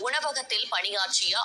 உணவகத்தில் பணியாற்றிய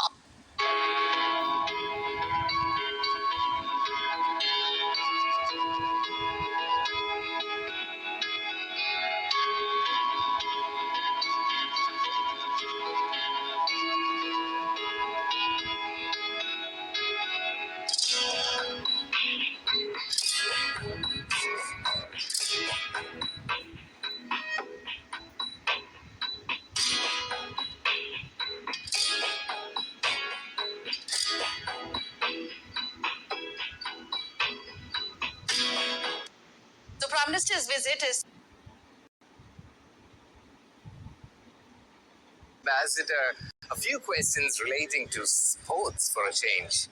The Prime Minister's visit is Ambassador, a few questions relating to sports for a change.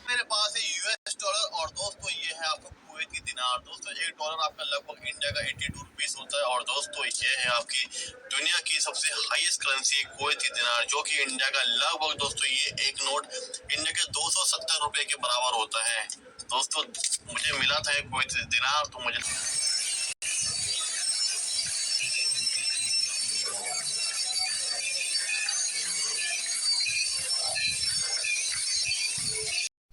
मेरे पास है US dollar और दोस्तों ये है आपको कुवैती दिनार। दोस्तों $1 आपका लगभग इंडिया का 82 रुपीस होता है। और दोस्तों ये है आपकी दुनिया की सबसे हाईएस्ट करेंसी कुवैती दिनार, जो कि इंडिया का लगभग दोस्तों ये एक नोट इंडिया के 270 रुपए के बराबर होता है। दोस्तों मुझे मिला था एक कुवैती दिनार, तो मुझे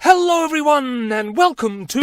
Hello everyone and welcome to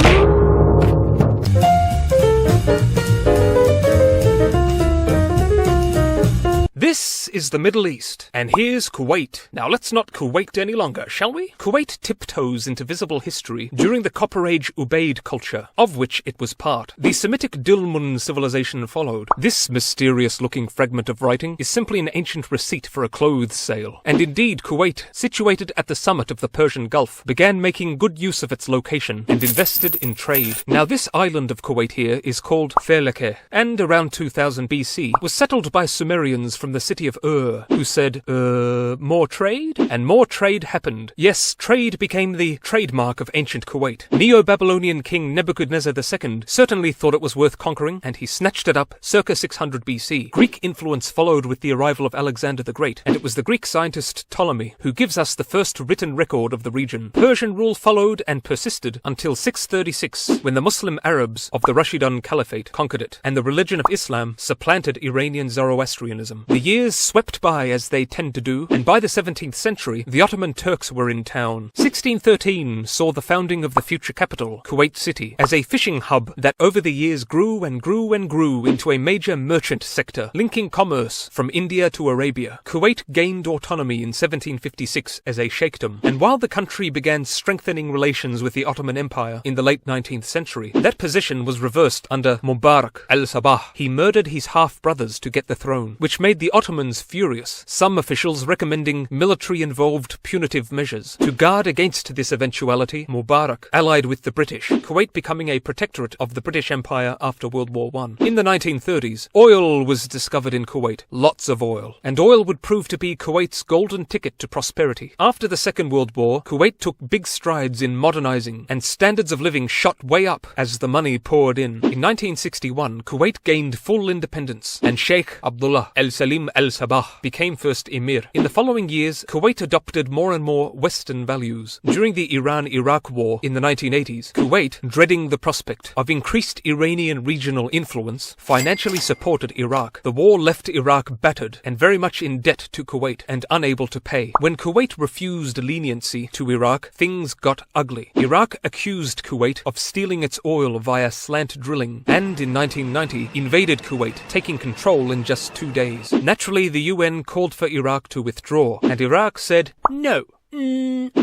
This is the Middle East, and here's Kuwait. Now let's not Kuwait any longer, shall we? Kuwait tiptoes into visible history during the Copper Age Ubaid culture, of which it was part. The Semitic Dilmun civilization followed. This mysterious-looking fragment of writing is simply an ancient receipt for a clothes sale. And indeed, Kuwait, situated at the summit of the Persian Gulf, began making good use of its location and invested in trade. Now this island of Kuwait here is called Feilakeh, and around 2000 BC was settled by Sumerians from the city of Ur, who said, more trade? And more trade happened. Yes, trade became the trademark of ancient Kuwait. Neo-Babylonian king Nebuchadnezzar II certainly thought it was worth conquering, and he snatched it up circa 600 BC. Greek influence followed with the arrival of Alexander the Great, and it was the Greek scientist Ptolemy who gives us the first written record of the region. Persian rule followed and persisted until 636, when the Muslim Arabs of the Rashidun Caliphate conquered it, and the religion of Islam supplanted Iranian Zoroastrianism. The years swept by as they tend to do, and by the 17th century, the Ottoman Turks were in town. 1613 saw the founding of the future capital, Kuwait City, as a fishing hub that over the years grew and grew and grew into a major merchant sector, linking commerce from India to Arabia. Kuwait gained autonomy in 1756 as a sheikhdom, and while the country began strengthening relations with the Ottoman Empire in the late 19th century, that position was reversed under Mubarak al-Sabah. He murdered his half-brothers to get the throne, which made the Ottomans furious, some officials recommending military-involved punitive measures. To guard against this eventuality, Mubarak allied with the British, Kuwait becoming a protectorate of the British Empire after World War I. In the 1930s, oil was discovered in Kuwait, lots of oil, and oil would prove to be Kuwait's golden ticket to prosperity. After the Second World War, Kuwait took big strides in modernizing, and standards of living shot way up as the money poured in. In 1961, Kuwait gained full independence, and Sheikh Abdullah al-Salim al-Sabah became first emir. In the following years, Kuwait adopted more and more Western values. During the Iran-Iraq War in the 1980s, Kuwait, dreading the prospect of increased Iranian regional influence, financially supported Iraq. The war left Iraq battered and very much in debt to Kuwait and unable to pay. When Kuwait refused leniency to Iraq, things got ugly. Iraq accused Kuwait of stealing its oil via slant drilling, and in 1990 invaded Kuwait, taking control in just 2 days. Naturally, the UN called for Iraq to withdraw, and Iraq said no.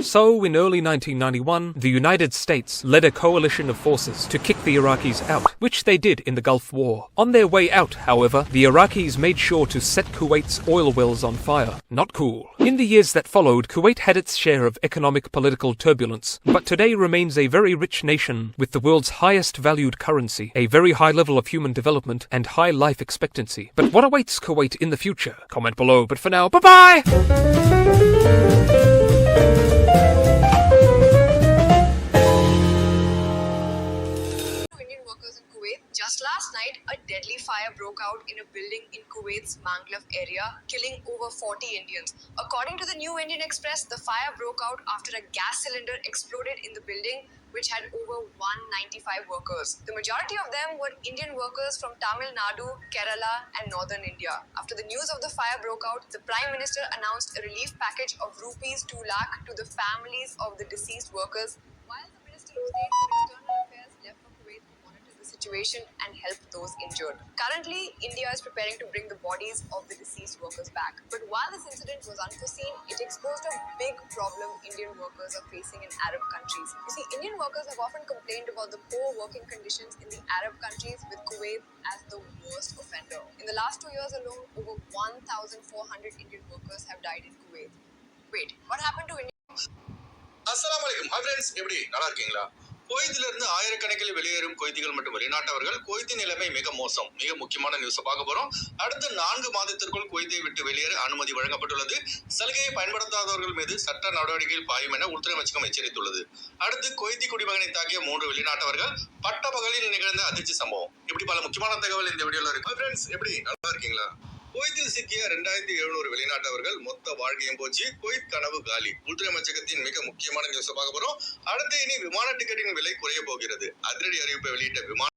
So, in early 1991, the United States led a coalition of forces to kick the Iraqis out, which they did in the Gulf War. On their way out, however, the Iraqis made sure to set Kuwait's oil wells on fire. Not cool. In the years that followed, Kuwait had its share of economic political turbulence, but today remains a very rich nation with the world's highest valued currency, a very high level of human development, and high life expectancy. But what awaits Kuwait in the future? Comment below, but for now, bye-bye! Indian workers in Kuwait. Just last night, a deadly fire broke broke out in a building in Kuwait's Manglav area, killing over 40 Indians. According to the New Indian Express, the fire broke out after a gas cylinder exploded in the building, which had over 195 workers. The majority of them were Indian workers from Tamil Nadu, Kerala, and northern India. After the news of the fire broke out, the Prime Minister announced a relief package of rupees 2 lakh to the families of the deceased workers, while the Minister of State for External Affairs left for Kuwait to monitor the situation and help those injured. Currently, India is preparing to bring the bodies of the deceased workers back. But while this incident was unforeseen, it exposed a big problem Indian workers are facing in Arab countries. You see, Indian workers have often complained about the poor working conditions in the Arab countries, with Kuwait as the worst offender. In the last 2 years alone, over 1,400 Indian workers have died in Kuwait. Wait, what happened to India? அஸ்ஸலாமு அலைக்கும். Hi friends, எப்படி நல்லா இருக்கீங்களா? குவைத்தில இருந்து ஆயிரக்கணக்கில் வெளியேறும் கொய்திகள் மற்றும் வெளிநாட்டவர்கள் குவைத்தின் நிலைமை மிக மோசம். மிக முக்கியமான நியூஸ் பார்க்க போறோம். அடுத்த 4 மாதத்திற்குள் குவைத்தை விட்டு வெளியேற அனுமதி வழங்கப்பட்டுள்ளது. சலுகையை பயன்படுத்தாதவர்கள் மீது சட்ட நடவடிக்கைகள் பாயும் என உள்துறை அமைச்சகம் எச்சரித்துள்ளது. அடுத்து குவைத்தி குடிமகனை தாக்கிய 3 வெளிநாட்டவர்கள் பட்டப்பகலில் நிகழ்ந்த அதிர்ச்சி சம்பவம். இப்படி பல முக்கியமான தகவல் இந்த வீடியோல இருக்கு. ஹாய் ஃப்ரெண்ட்ஸ், எப்படி நல்லா இருக்கீங்களா? குவைத்தில் சிக்கிய 2700 வெளிநாட்டவர்கள் மொத்த வாழ்க்கையும் போச்சு. குவைத் கனவு காலி. உள்துறை அமைச்சகத்தின் மிக முக்கியமான நியூஸ் பார்க்க போறோம். அடுத்து இனி விமான டிக்கெட்டின் விலை குறைய போகிறது. அதிரடி அறிவிப்பை வெளியிட்ட விமான